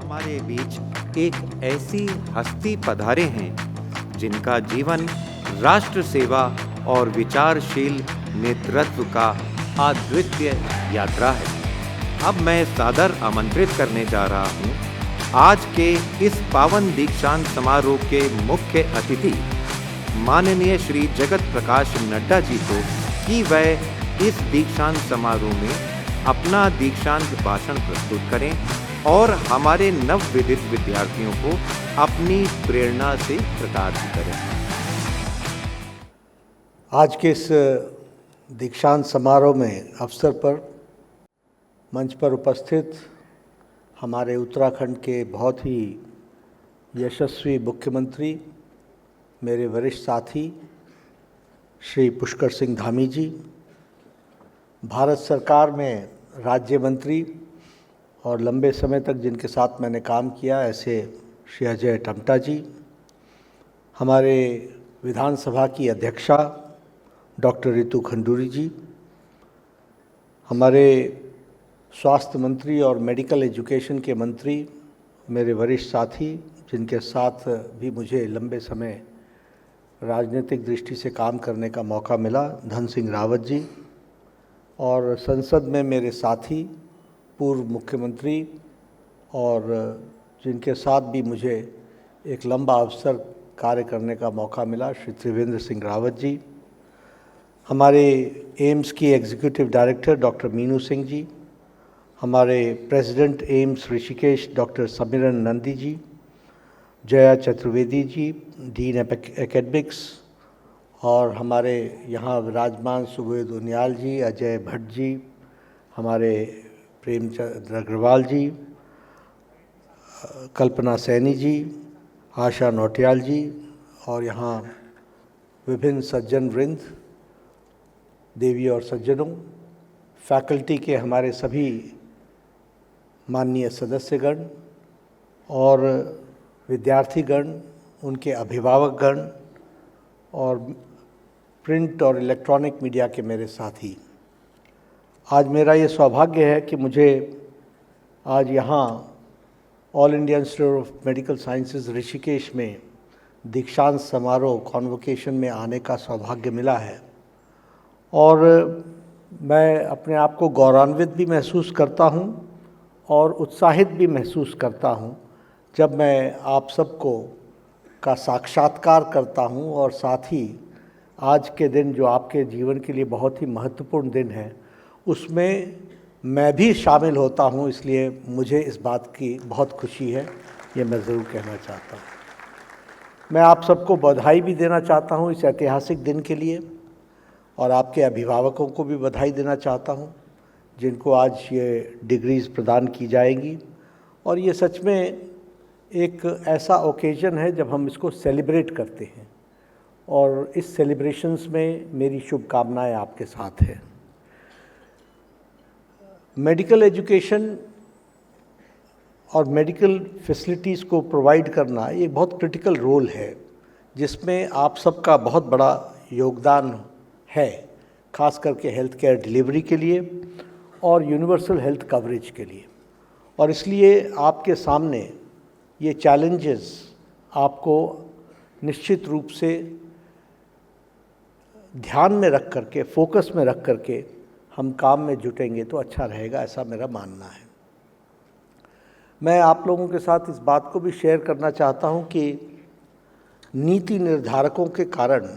हमारे बीच एक ऐसी हस्ती पधारे हैं जिनका जीवन राष्ट्र सेवा और विचारशील नेतृत्व का अद्वितीय यात्रा है। अब मैं सादर आमंत्रित करने जा रहा हूँ आज के इस पावन दीक्षांत समारोह के मुख्य अतिथि माननीय श्री जगत प्रकाश नड्डा जी को कि वह इस दीक्षांत समारोह में अपना दीक्षांत भाषण प्रस्तुत करें और हमारे नवविदित विद्यार्थियों को अपनी प्रेरणा से प्रकाशित करें। आज के इस दीक्षांत समारोह में अवसर पर मंच पर उपस्थित हमारे उत्तराखंड के बहुत ही यशस्वी मुख्यमंत्री, मेरे वरिष्ठ साथी श्री पुष्कर सिंह धामी जी, भारत सरकार में राज्य मंत्री और लंबे समय तक जिनके साथ मैंने काम किया ऐसे श्री अजय टम्टा जी, हमारे विधानसभा की अध्यक्षा डॉक्टर रितु खंडूरी जी, हमारे स्वास्थ्य मंत्री और मेडिकल एजुकेशन के मंत्री, मेरे वरिष्ठ साथी जिनके साथ भी मुझे लंबे समय राजनीतिक दृष्टि से काम करने का मौका मिला, धन सिंह रावत जी, और संसद में मेरे साथी पूर्व मुख्यमंत्री और जिनके साथ भी मुझे एक लंबा अवसर कार्य करने का मौका मिला, श्री त्रिवेंद्र सिंह रावत जी, हमारे एम्स की executive director doctor Meenu Singh ji, हमारे president AIIMS Rishikesh doctor Samiran Nandi ji, Jaya Chaturvedi ji, dean academics, और हमारे यहाँ विराजमान सुबोध उनियाल जी, अजय भट्ट जी, हमारे प्रेमचंद्र अग्रवाल जी, कल्पना सैनी जी, आशा नौटियाल जी, और यहाँ विभिन्न सज्जन वृंद, देवी और सज्जनों, फैकल्टी के हमारे सभी माननीय सदस्यगण और विद्यार्थीगण, उनके अभिभावकगण और प्रिंट और इलेक्ट्रॉनिक मीडिया के मेरे साथी, आज मेरा ये सौभाग्य है कि मुझे आज यहाँ all India Institute of Medical sciences Rishikesh में दीक्षांत समारोह कॉन्वोकेशन में आने का सौभाग्य मिला है और मैं अपने आप को गौरवान्वित भी महसूस करता हूँ और उत्साहित भी महसूस करता हूँ जब मैं आप सबको का साक्षात्कार करता हूँ और साथ ही आज के दिन जो आपके जीवन के लिए बहुत ही महत्वपूर्ण दिन है उसमें मैं भी शामिल होता हूँ, इसलिए मुझे इस बात की बहुत खुशी है, ये मैं ज़रूर कहना चाहता हूँ। मैं आप सबको बधाई भी देना चाहता हूँ इस ऐतिहासिक दिन के लिए और आपके अभिभावकों को भी बधाई देना चाहता हूँ जिनको आज ये डिग्रीज़ प्रदान की जाएंगी और ये सच में एक ऐसा ओकेजन है जब हम इसको सेलिब्रेट करते हैं और इस सेलिब्रेशंस में मेरी शुभकामनाएं आपके साथ हैं। मेडिकल एजुकेशन और मेडिकल फैसिलिटीज़ को प्रोवाइड करना ये बहुत क्रिटिकल रोल है जिसमें आप सबका बहुत बड़ा योगदान है, खास करके हेल्थ केयर डिलीवरी के लिए और यूनिवर्सल हेल्थ कवरेज के लिए। और इसलिए आपके सामने ये चैलेंजेस आपको निश्चित रूप से ध्यान में रख करके, फोकस में रख करके हम काम में जुटेंगे तो अच्छा रहेगा, ऐसा मेरा मानना है। मैं आप लोगों के साथ इस बात को भी शेयर करना चाहता हूँ कि नीति निर्धारकों के कारण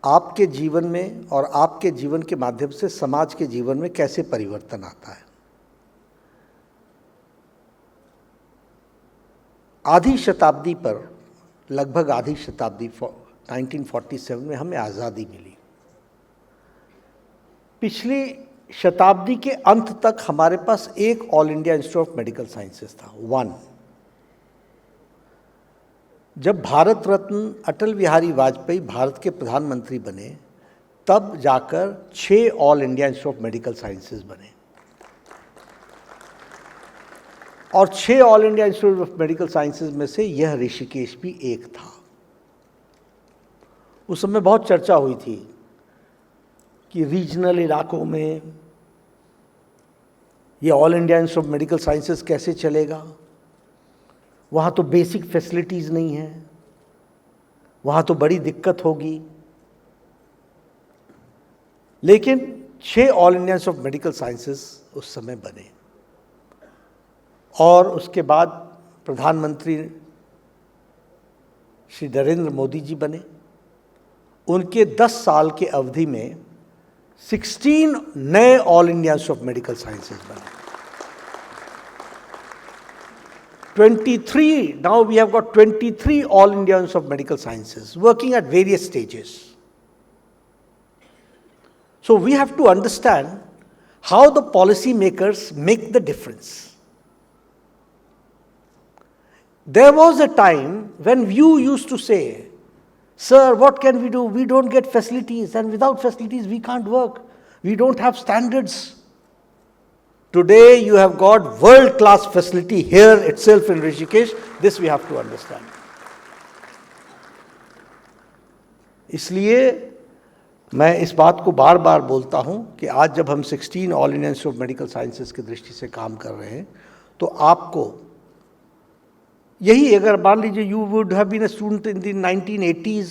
आपके जीवन में और आपके जीवन के माध्यम से समाज के जीवन में कैसे परिवर्तन आता है। आधी शताब्दी पर, लगभग आधी शताब्दी 1947 में हमें आज़ादी मिली। पिछली शताब्दी के अंत तक हमारे पास एक all India Institute of Medical sciences था, वन। जब भारत रत्न अटल बिहारी वाजपेयी भारत के प्रधानमंत्री बने तब जाकर 6 all India Institute of Medical sciences बने और 6 all India Institute of Medical sciences में से यह ऋषिकेश भी एक था। उस समय बहुत चर्चा हुई थी कि रीजनल इलाकों में ये all India Institute of Medical sciences कैसे चलेगा? वहाँ तो बेसिक फैसिलिटीज़ नहीं है, वहाँ तो बड़ी दिक्कत होगी। लेकिन 6 all India Institute of Medical sciences उस समय बने और उसके बाद प्रधानमंत्री श्री नरेंद्र मोदी जी बने। उनके 10 साल के अवधि में 16 नए all India Institute of Medical sciences बने। 23, now we have got 23 all India Institute of Medical Sciences working at various stages. So we have to understand how the policy makers make the difference. There was a time when you used to say, sir, what can we do? We don't get facilities, and without facilities we can't work. We don't have standards. Today you have got world-class facility here itself in Rishikesh. This we have to understand. इसलिए मैं इस बात को बार बार बोलता हूँ कि आज जब हम 16 all India Institute of Medical sciences की दृष्टि से काम कर रहे हैं, तो आपको यही, अगर मान लीजिए you would have been a student in the 1980s,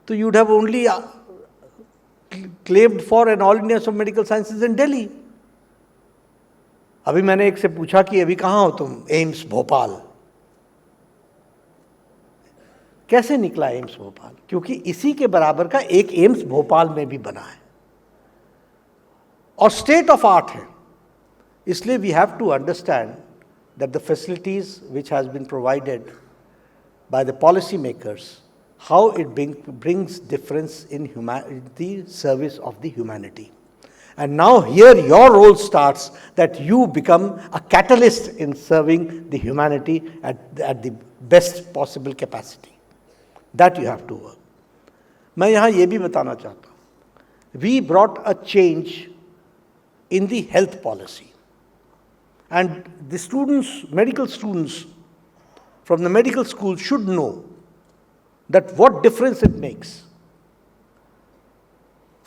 तो you would have only claimed for an All India Institute of Medical Sciences in Delhi. अभी मैंने एक से पूछा कि अभी कहाँ हो तुम? एम्स भोपाल। कैसे निकला एम्स भोपाल? क्योंकि इसी के बराबर का एक एम्स भोपाल में भी बना है और स्टेट ऑफ आर्ट है। इसलिए we have to understand that the facilities which has been provided by the policy makers, how it brings difference in the service of the humanity. And now here your role starts, that you become a catalyst in serving the humanity at the best possible capacity. That you have to work. मैं यहाँ ये भी बताना चाहता हूँ, we brought a change in the health policy. And the students, medical students from the medical school should know that what difference it makes.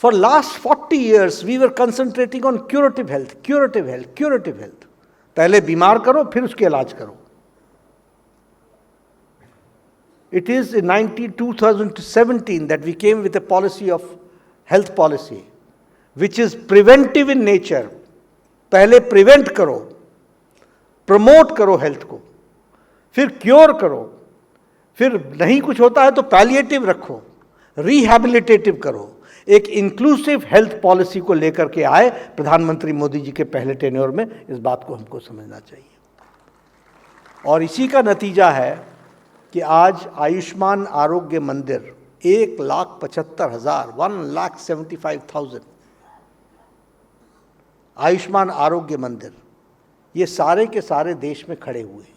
For last 40 years, we were concentrating on curative health, curative health, curative health. पहले बीमार करो, फिर उसके इलाज करो. It is in 2017 that we came with a policy of health policy, which is preventive in nature. पहले prevent करो, promote करो health को, फिर cure करो, फिर नहीं कुछ होता है तो palliative रखो, rehabilitative करो. एक इंक्लूसिव हेल्थ पॉलिसी को लेकर के आए प्रधानमंत्री मोदी जी के पहले टेन्योर में. इस बात को हमको समझना चाहिए और इसी का नतीजा है कि आज आयुष्मान आरोग्य मंदिर 1,75,000 1,75,000 आयुष्मान आरोग्य मंदिर, ये सारे के सारे देश में खड़े हुए हैं.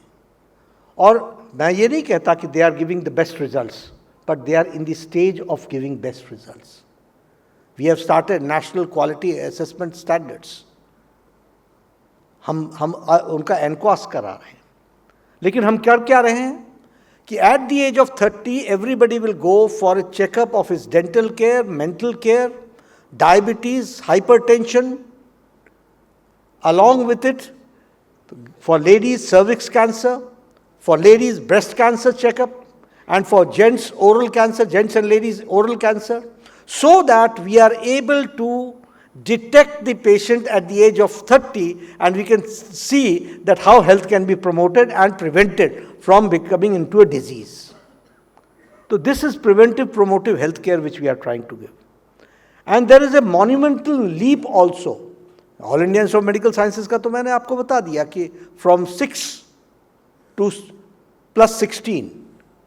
और मैं ये नहीं कहता कि they are giving the best results, but they are in the stage of giving best results. We have started national quality assessment standards. हम उनका एनक्वास करा रहे हैं. लेकिन हम कर क्या रहे हैं कि at the age of 30 everybody will go for a checkup of his dental care, mental care, diabetes, hypertension. Along with it, for ladies cervix cancer, for ladies breast cancer checkup, and for gents oral cancer, gents and ladies oral cancer. So that we are able to detect the patient at the age of 30 and we can see that how health can be promoted and prevented from becoming into a disease. So this is preventive promotive health care which we are trying to give. And there is a monumental leap also. All India Institute of Medical Sciences का तो मैंने आपको बता दिया कि from 6 to plus 16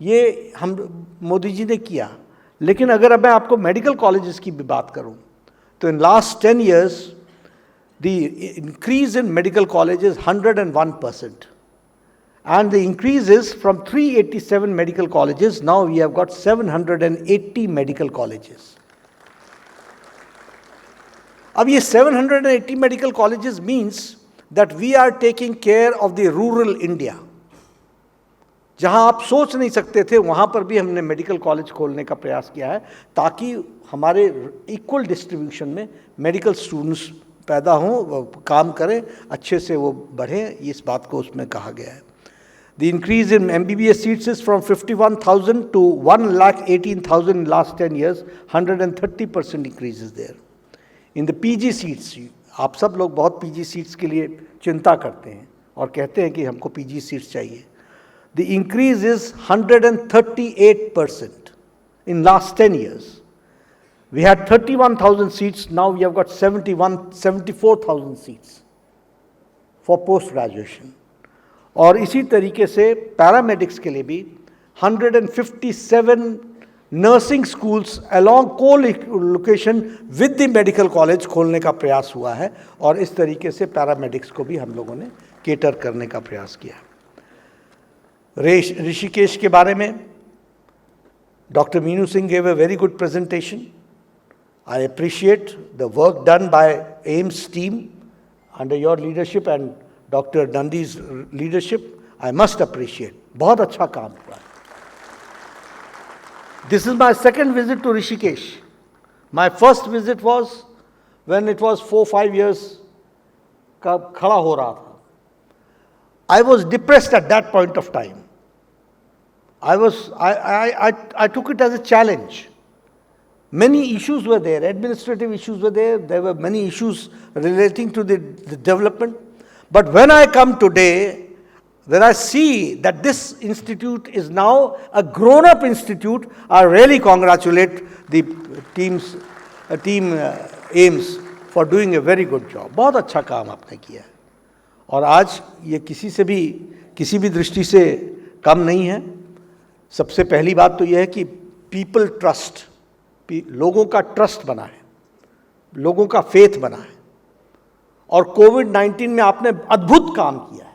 ये हम मोदी जी ने किया. लेकिन अगर मैं आपको मेडिकल कॉलेजेस की भी बात करूं तो in last 10 years the increase in medical colleges 101%, and the increase is from 387 medical colleges, now we have got 780 medical colleges. अब ये 780 medical colleges means that we are taking care of the rural India. जहां आप सोच नहीं सकते थे वहां पर भी हमने मेडिकल कॉलेज खोलने का प्रयास किया है ताकि हमारे इक्वल डिस्ट्रीब्यूशन में मेडिकल स्टूडेंट्स पैदा हों, वो काम करें, अच्छे से वो बढ़ें, इस बात को उसमें कहा गया है. The increase in MBBS seats is from 51,000 to 1,18,000 in last 10 years. 130% increase is there. In the PG seats, आप सब लोग बहुत PG seats के लिए चिंता करते हैं और कहते हैं कि हमको PG seats चाहिए. The increase is 138% in last 10 years. We had 31,000 seats, now we have got 74,000 seats for post-graduation. और इसी तरीके से पैरामेडिक्स के लिए भी 157 नर्सिंग स्कूल्स अलॉन्ग को location with the medical college खोलने का प्रयास हुआ है और इस तरीके से पैरामेडिक्स को भी हम लोगों ने केटर करने का प्रयास किया. ऋषिकेश के बारे में doctor Meenu Singh gave a very good presentation. I appreciate the work done by AIIMS team under your leadership and Dr. Dandi's leadership. I must appreciate. बहुत अच्छा काम हुआ है. This is my second visit to Rishikesh. My first visit was when it was 4-5 years का खड़ा हो रहा था. I was depressed at that point of time. I took it as a challenge. Many issues were there, administrative issues were there were many issues relating to the development. But when I come today, when I see that this institute is now a grown-up institute, I really congratulate the team AIIMS for doing a very good job. बहुत अच्छा काम आपने किया है और आज ये किसी भी दृष्टि से कम नहीं है. सबसे पहली बात तो यह है कि पीपल ट्रस्ट, लोगों का ट्रस्ट बना है, लोगों का फेथ बना है और कोविड-19 में आपने अद्भुत काम किया है.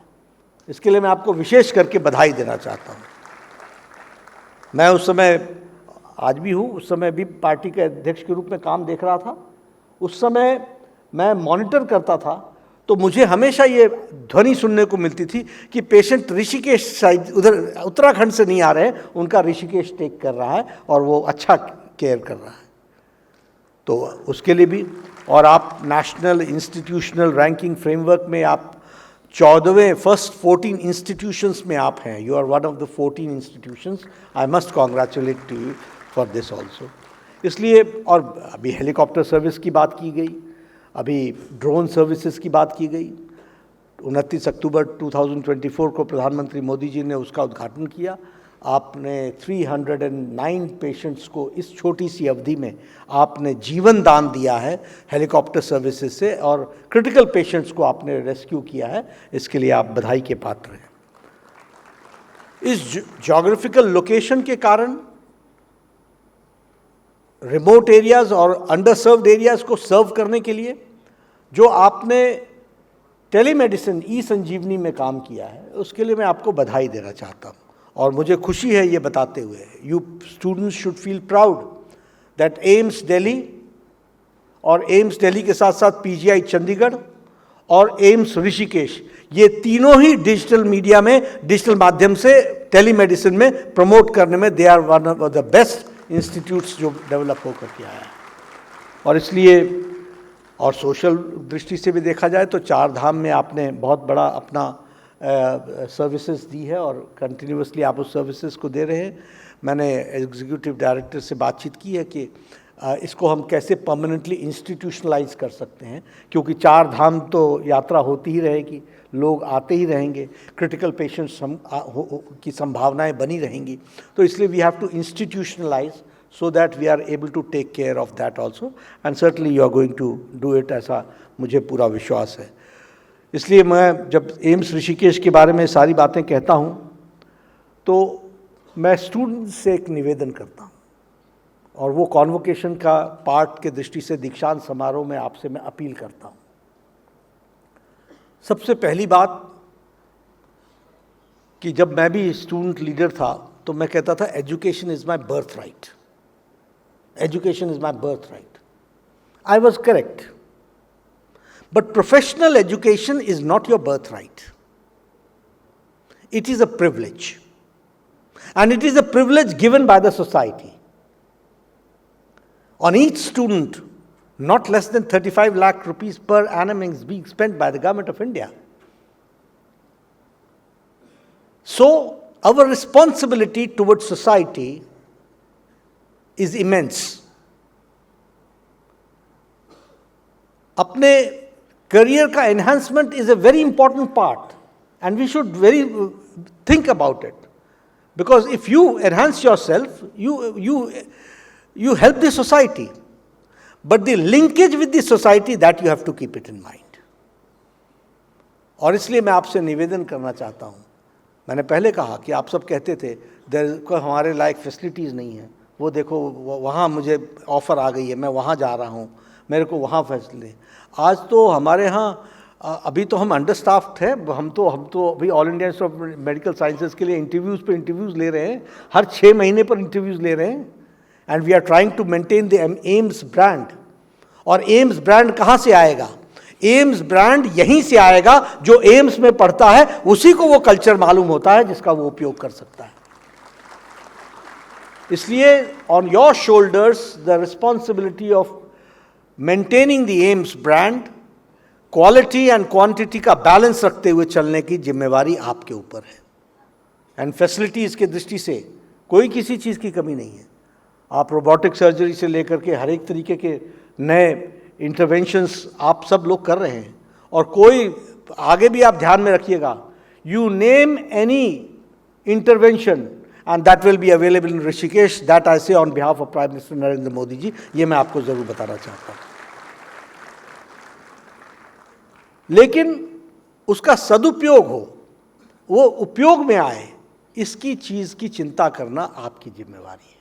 इसके लिए मैं आपको विशेष करके बधाई देना चाहता हूँ. मैं उस समय, आज भी हूँ, उस समय भी पार्टी के अध्यक्ष के रूप में काम देख रहा था. उस समय मैं मॉनिटर करता था तो मुझे हमेशा ये ध्वनि सुनने को मिलती थी कि पेशेंट ऋषिकेश साइड, उधर उत्तराखंड से नहीं आ रहे हैं, उनका ऋषिकेश टेक कर रहा है और वो अच्छा केयर कर रहा है. तो उसके लिए भी, और आप नेशनल इंस्टीट्यूशनल रैंकिंग फ्रेमवर्क में आप 14वें फर्स्ट 14 इंस्टीट्यूशंस में आप हैं. You are one of the 14 institutions. I must congratulate to you for this also. इसलिए, और अभी हेलीकॉप्टर सर्विस की बात की गई, अभी ड्रोन सर्विसेज की बात की गई. 29 अक्टूबर 2024 को प्रधानमंत्री मोदी जी ने उसका उद्घाटन किया. आपने 309 पेशेंट्स को इस छोटी सी अवधि में आपने जीवन दान दिया है हेलीकॉप्टर सर्विसेज से और क्रिटिकल पेशेंट्स को आपने रेस्क्यू किया है. इसके लिए आप बधाई के पात्र हैं. इस ज्योग्राफिकल लोकेशन के कारण रिमोट एरियाज और अंडरसर्व्ड एरियाज को सर्व करने के लिए जो आपने टेलीमेडिसिन ई संजीवनी में काम किया है, उसके लिए मैं आपको बधाई देना चाहता हूँ. और मुझे खुशी है ये बताते हुए, you students should feel proud that aims Delhi और एम्स दिल्ली के साथ साथ पीजीआई चंडीगढ़ और एम्स ऋषिकेश, ये तीनों ही डिजिटल मीडिया में, डिजिटल माध्यम से टेलीमेडिसिन में प्रमोट करने में they are one of the best institutes जो डेवलप होकर के आया है. और इसलिए, और सोशल दृष्टि से भी देखा जाए तो 4 धाम में आपने बहुत बड़ा अपना सर्विसेज दी है और कंटिन्यूसली आप उस सर्विसेज को दे रहे हैं. मैंने एग्जीक्यूटिव डायरेक्टर से बातचीत की है कि इसको हम कैसे परमानेंटली इंस्टीट्यूशनलाइज कर सकते हैं, क्योंकि 4 धाम तो यात्रा होती ही रहेगी, लोग आते ही रहेंगे, क्रिटिकल पेशेंट्स की संभावनाएं बनी रहेंगी. तो इसलिए we have to institutionalize so that we are able to take care of that also, and certainly you are going to do it, ऐसा मुझे पूरा विश्वास है. इसलिए मैं जब एम्स ऋषिकेश के बारे में सारी बातें कहता हूँ तो मैं स्टूडेंट्स से एक निवेदन करता हूँ और वो कॉन्वोकेशन का पार्ट के दृष्टि से दीक्षांत समारोह में आपसे मैं अपील करता हूँ. सबसे पहली बात कि जब मैं भी स्टूडेंट लीडर था तो मैं कहता था education is my birth right. Education is my birthright. I was correct. But professional education is not your birthright. It is a privilege. And it is a privilege given by the society. On each student, not less than 35 lakh rupees per annum is being spent by the government of India. So, our responsibility towards society is immense. अपने career का enhancement is a very important part, and we should think about it. Because if you enhance yourself, you help the society. But the linkage with the society, that you have to keep it in mind. और इसलिए मैं आपसे निवेदन करना चाहता हूँ, मैंने पहले कहा कि आप सब कहते थे हमारे लायक फैसिलिटीज़ नहीं हैं, वो देखो वहाँ मुझे ऑफ़र आ गई है, मैं वहाँ जा रहा हूँ, मेरे को वहाँ फैसले। आज तो हमारे यहाँ अभी तो हम अंडर स्टाफ्ड हैं, हम तो अभी all India Institute of Medical sciences के लिए इंटरव्यूज़ ले रहे हैं, हर 6 महीने पर इंटरव्यूज़ ले रहे हैं, and we are trying to maintain the AIIMS brand. और एम्स ब्रांड कहाँ से आएगा? एम्स ब्रांड यहीं से आएगा, जो एम्स में पढ़ता है उसी को वो कल्चर मालूम होता है जिसका वो उपयोग कर सकता है। इसलिए on your shoulders the responsibility of maintaining the AIIMS brand, quality and quantity का बैलेंस रखते हुए चलने की जिम्मेवारी आपके ऊपर है। एंड फैसिलिटीज़ की दृष्टि से कोई किसी चीज़ की कमी नहीं है। आप रोबोटिक सर्जरी से लेकर के हर एक तरीके के नए इंटरवेंशंस आप सब लोग कर रहे हैं, और कोई आगे भी आप ध्यान में रखिएगा, you name any intervention and that will be available in Rishikesh, that I say on behalf of prime minister Narendra Modi ji. ये मैं आपको ज़रूर बताना चाहता हूँ। लेकिन उसका सदुपयोग हो, वो उपयोग में आए, इसकी चीज़ की चिंता करना आपकी जिम्मेवारी है।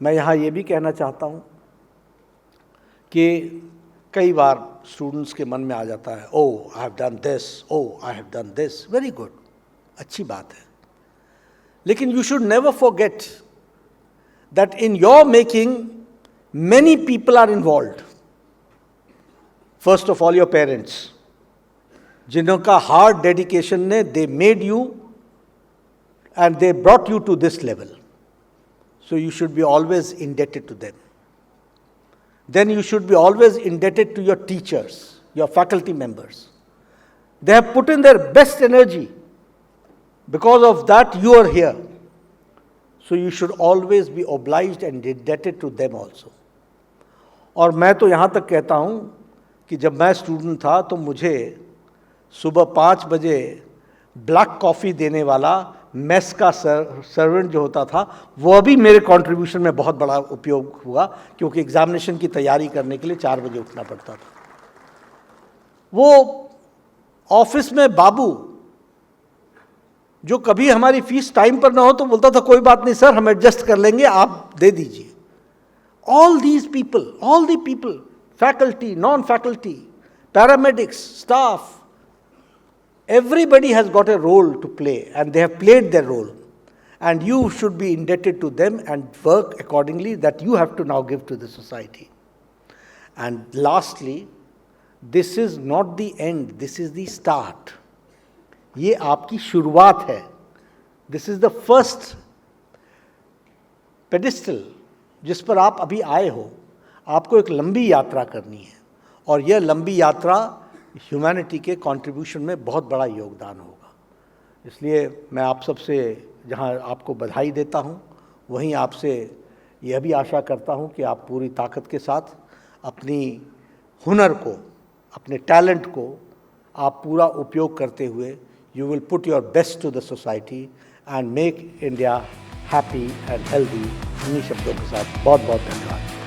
मैं यहाँ ये भी कहना चाहता हूँ कि कई बार स्टूडेंट्स के मन में आ जाता है, oh I have done this, oh I have done this, very good, अच्छी बात है। लेकिन you should never forget that in your making many people are involved. First of all your parents, जिनका हार्ड डेडिकेशन ने they made you and they brought you to this level, so you should be always indebted to them. Then you should be always indebted to your teachers, your faculty members. They have put in their best energy. Because of that you are here. So you should always be obliged and indebted to them also. और मैं तो यहाँ तक कहता हूँ कि जब मैं स्टूडेंट था तो मुझे सुबह 5 बजे ब्लैक कॉफ़ी देने वाला मेस का सर्वेंट जो होता था, वो भी मेरे कंट्रीब्यूशन में बहुत बड़ा उपयोग हुआ, क्योंकि एग्जामिनेशन की तैयारी करने के लिए 4 बजे उठना पड़ता था। वो ऑफिस में बाबू जो कभी हमारी फीस टाइम पर ना हो तो बोलता था कोई बात नहीं सर, हम एडजस्ट कर लेंगे, आप दे दीजिए। All these people, faculty, non faculty, paramedics, staff, everybody has got a role to play, and they have played their role, and you should be indebted to them and work accordingly, that you have to now give to the society. And lastly, this is not the end, this is the start. ये आपकी शुरुआत है। This is the first pedestal जिस पर आप अभी आए हो। आपको एक लंबी यात्रा करनी है, और यह लंबी यात्रा ह्यूमैनिटी के कंट्रीब्यूशन में बहुत बड़ा योगदान होगा। इसलिए मैं आप सबसे जहां आपको बधाई देता हूं, वहीं आपसे यह भी आशा करता हूं कि आप पूरी ताकत के साथ अपनी हुनर को, अपने टैलेंट को आप पूरा उपयोग करते हुए you will put your best to the society and make India happy and healthy. इन्हीं शब्दों के साथ बहुत बहुत धन्यवाद।